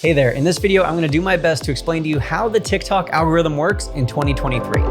Hey there, in this video, I'm gonna do my best to explain to you how the TikTok algorithm works in 2023.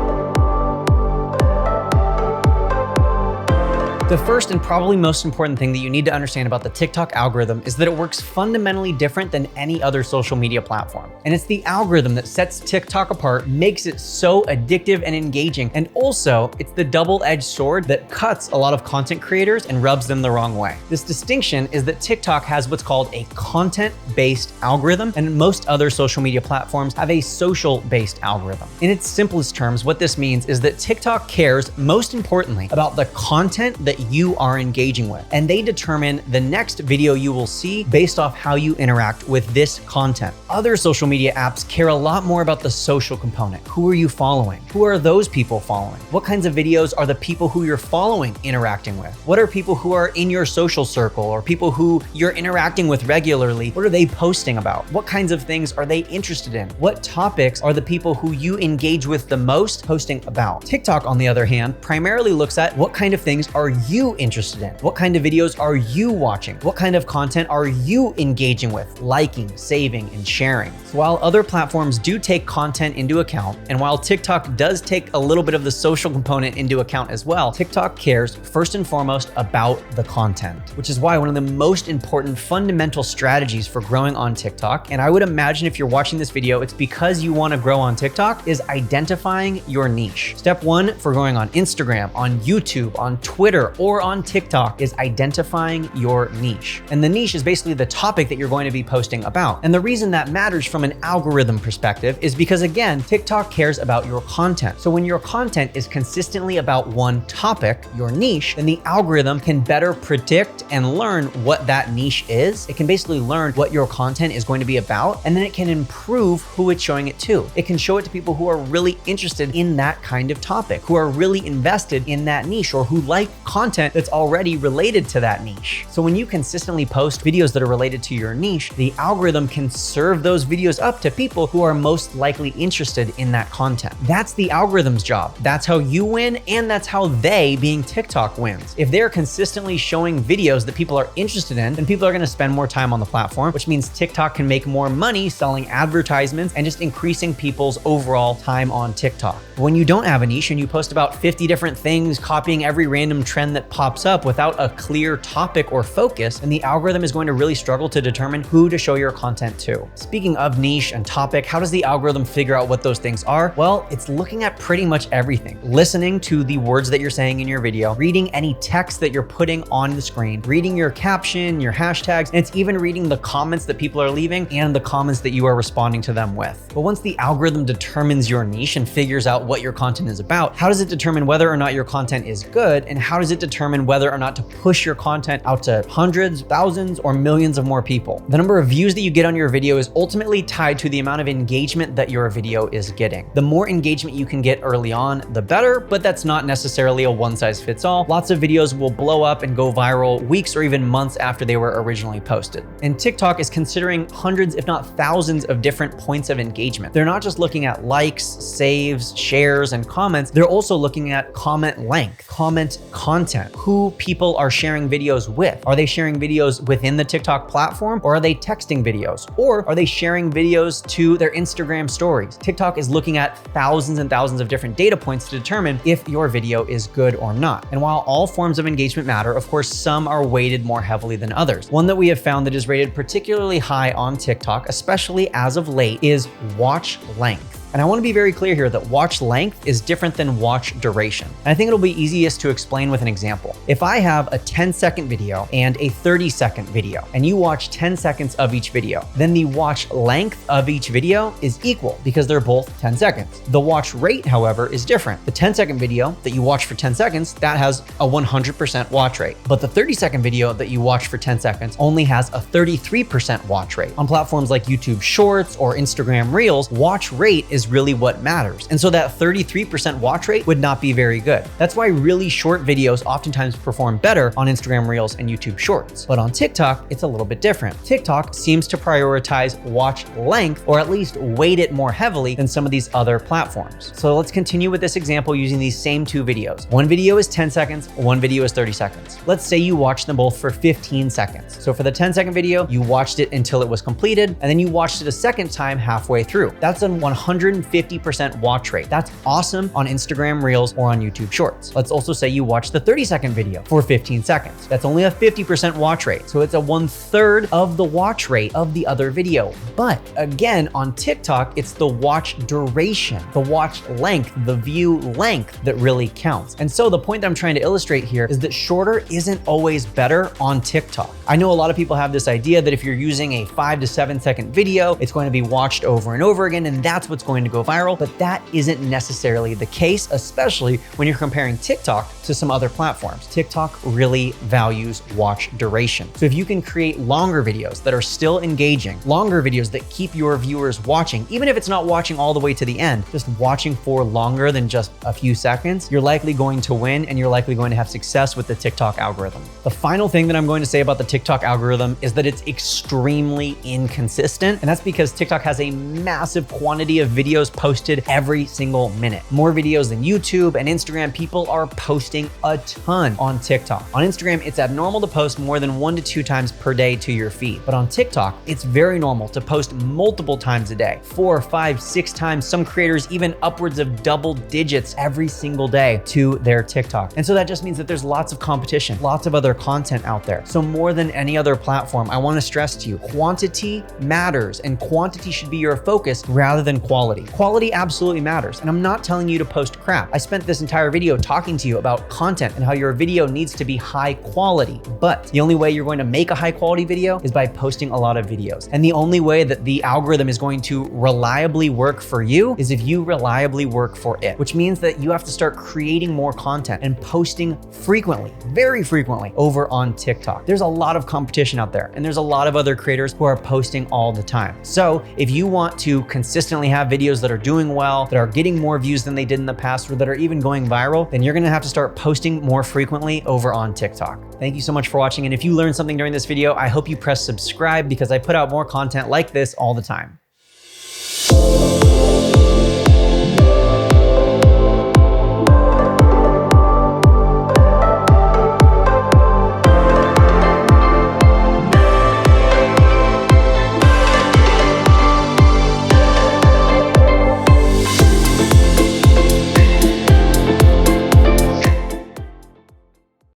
The first and probably most important thing that you need to understand about the TikTok algorithm is that it works fundamentally different than any other social media platform. And it's the algorithm that sets TikTok apart, makes it so addictive and engaging. And also, it's the double-edged sword that cuts a lot of content creators and rubs them the wrong way. This distinction is that TikTok has what's called a content-based algorithm, and most other social media platforms have a social-based algorithm. In its simplest terms, what this means is that TikTok cares, most importantly, about the content that you are engaging with. And they determine the next video you will see based off how you interact with this content. Other social media apps care a lot more about the social component. Who are you following? Who are those people following? What kinds of videos are the people who you're following interacting with? What are people who are in your social circle or people who you're interacting with regularly? What are they posting about? What kinds of things are they interested in? What topics are the people who you engage with the most posting about? TikTok, on the other hand, primarily looks at what kind of things are you interested in? What kind of videos are you watching? What kind of content are you engaging with, liking, saving, and sharing? So while other platforms do take content into account, and while TikTok does take a little bit of the social component into account as well, TikTok cares first and foremost about the content, which is why one of the most important fundamental strategies for growing on TikTok, and I would imagine if you're watching this video, it's because you want to grow on TikTok, is identifying your niche. Step one for growing on Instagram, on YouTube, on Twitter, or on TikTok is identifying your niche. And the niche is basically the topic that you're going to be posting about. And the reason that matters from an algorithm perspective is because, again, TikTok cares about your content. So when your content is consistently about one topic, your niche, then the algorithm can better predict and learn what that niche is. It can basically learn what your content is going to be about, and then it can improve who it's showing it to. It can show it to people who are really interested in that kind of topic, who are really invested in that niche, or who like content that's already related to that niche. So when you consistently post videos that are related to your niche, the algorithm can serve those videos up to people who are most likely interested in that content. That's the algorithm's job. That's how you win, and that's how they, being TikTok, wins. If they're consistently showing videos that people are interested in, then people are gonna spend more time on the platform, which means TikTok can make more money selling advertisements and just increasing people's overall time on TikTok. When you don't have a niche and you post about 50 different things, copying every random trend that pops up without a clear topic or focus, and the algorithm is going to really struggle to determine who to show your content to. Speaking of niche and topic, how does the algorithm figure out what those things are? Well, it's looking at pretty much everything. Listening to the words that you're saying in your video, reading any text that you're putting on the screen, reading your caption, your hashtags, and it's even reading the comments that people are leaving and the comments that you are responding to them with. But once the algorithm determines your niche and figures out what your content is about, how does it determine whether or not your content is good, and how does it determine whether or not to push your content out to hundreds, thousands, or millions of more people? The number of views that you get on your video is ultimately tied to the amount of engagement that your video is getting. The more engagement you can get early on, the better, but that's not necessarily a one-size-fits-all. Lots of videos will blow up and go viral weeks or even months after they were originally posted. And TikTok is considering hundreds, if not thousands, of different points of engagement. They're not just looking at likes, saves, shares, and comments. They're also looking at comment length, comment content, who people are sharing videos with. Are they sharing videos within the TikTok platform, or are they texting videos? Or are they sharing videos to their Instagram stories? TikTok is looking at thousands and thousands of different data points to determine if your video is good or not. And while all forms of engagement matter, of course, some are weighted more heavily than others. One that we have found that is rated particularly high on TikTok, especially as of late, is watch length. And I want to be very clear here that watch length is different than watch duration. And I think it'll be easiest to explain with an example. If I have a 10-second video and a 30-second video, and you watch 10 seconds of each video, then the watch length of each video is equal because they're both 10 seconds. The watch rate, however, is different. The 10-second video that you watch for 10 seconds, that has a 100% watch rate. But the 30-second video that you watch for 10 seconds only has a 33% watch rate. On platforms like YouTube Shorts or Instagram Reels, watch rate is is really what matters. And so that 33% watch rate would not be very good. That's why really short videos oftentimes perform better on Instagram Reels and YouTube Shorts. But on TikTok, it's a little bit different. TikTok seems to prioritize watch length, or at least weight it more heavily than some of these other platforms. So let's continue with this example using these same two videos. One video is 10 seconds, one video is 30 seconds. Let's say you watch them both for 15 seconds. So for the 10-second video, you watched it until it was completed, and then you watched it a second time halfway through. That's a 150% watch rate. That's awesome on Instagram Reels or on YouTube Shorts. Let's also say you watched the 30-second video for 15 seconds. That's only a 50% watch rate. So it's a 1/3 of the watch rate of the other video. But again, on TikTok, it's the watch duration, the watch length, the view length that really counts. And so the point that I'm trying to illustrate here is that shorter isn't always better on TikTok. I know a lot of people have this idea that if you're using a 5 to 7 second video, it's going to be watched over and over again, and that's what's going to go viral. But that isn't necessarily the case, especially when you're comparing TikTok to some other platforms. TikTok really values watch duration. So if you can create longer videos that are still engaging, longer videos that keep your viewers watching, even if it's not watching all the way to the end, just watching for longer than just a few seconds, you're likely going to win, and you're likely going to have success with the TikTok algorithm. The final thing that I'm going to say about the TikTok algorithm is that it's extremely inconsistent. And that's because TikTok has a massive quantity of videos posted every single minute. More videos than YouTube and Instagram. People are posting a ton on TikTok. On Instagram, it's abnormal to post more than 1 to 2 times per day to your feed. But on TikTok, it's very normal to post multiple times a day, 4, 5, 6 times. Some creators even upwards of double digits every single day to their TikTok. And so that just means that there's lots of competition, lots of other content out there. So more than any other platform, I want to stress to you, quantity matters, and quantity should be your focus rather than quality. Quality absolutely matters. And I'm not telling you to post crap. I spent this entire video talking to you about content and how your video needs to be high quality. But the only way you're going to make a high quality video is by posting a lot of videos. And the only way that the algorithm is going to reliably work for you is if you reliably work for it, which means that you have to start creating more content and posting frequently, very frequently over on TikTok. There's a lot of competition out there, and there's a lot of other creators who are posting all the time. So if you want to consistently have videos that are doing well, that are getting more views than they did in the past, or that are even going viral, then you're gonna have to start posting more frequently over on TikTok. Thank you so much for watching. And if you learned something during this video, I hope you press subscribe, because I put out more content like this all the time.